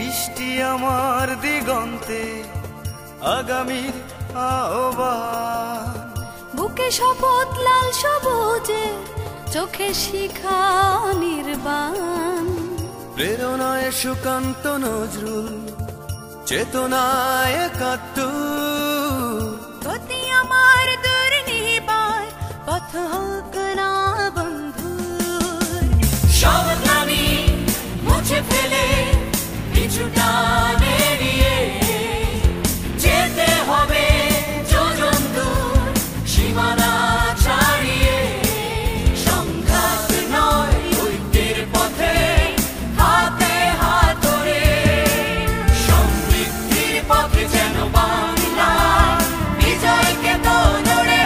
দৃষ্টি আমার দিগন্তে আগামীর আহ্বান। বুকে শপথ লাল সবুজে, চোখে শিখা নির্বাণ। প্রেরণায় সুকান্ত নজরুল, চেতনায় একাত্তর। গতি আমার দুর্নিবার, পথ হোক না বন্ধুর। সব নামি মুছে ফেলে পিছু টান এড়িয়ে যেতে হবে যোজন দূর, সীমানা ছাড়িয়ে। সংঘাত নয় ঐক্যের পথে, হাতে হাত ধরে সমৃদ্ধির পথে যেন বাংলা বিজয়কে তোড়ে।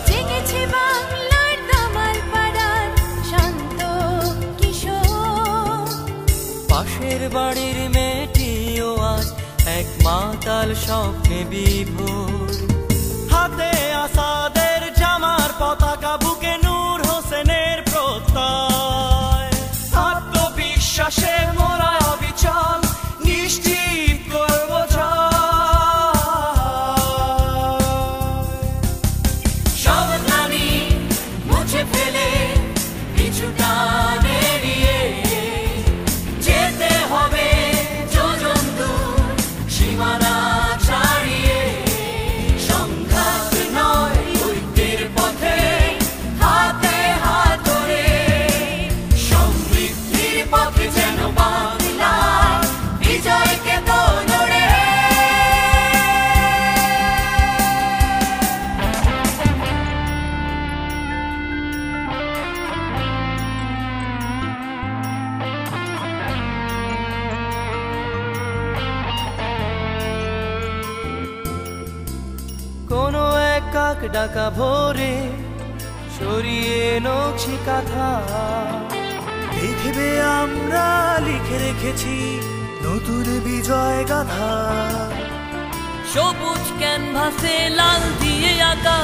জেগেছে বাংলার দামাল পাড়ার শান্ত কিশোর। পাশের বাড়ির মেয়েটিও আজ এক মাতাল স্বপ্নে বিভোর। হাতে আসাদের জামার পতাকা, বুকে নূর হোসেনের প্রত্যয়। আত্মবিশ্বাসে মোরা অবিচল, নিশ্চিত করব সব নামি মুছে ফেলে পিছু টান এড়িয়ে যেতে হবে যোজন দূর, সীমানা ছাড়িয়ে। সংঘাত নয় ঐক্যের পথে, হাতে হাত ধরে সমৃদ্ধির পথে যেন বাংলা বিজয়কে তোড়ে। কোনো এক কাক ডাকা ভোরে সরিয়ে নকশি কাঁথা, দেখবে আমরা লিখে রেখেছি নতুন বিজয় গাথা। সবুজ ক্যানভাসে লাল দিয়ে আঁকা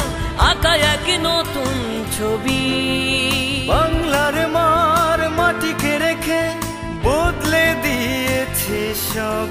আঁকা এক নতুন ছবি। বাংলার মার মাটিকে রেখে বদলে দিয়েছে সব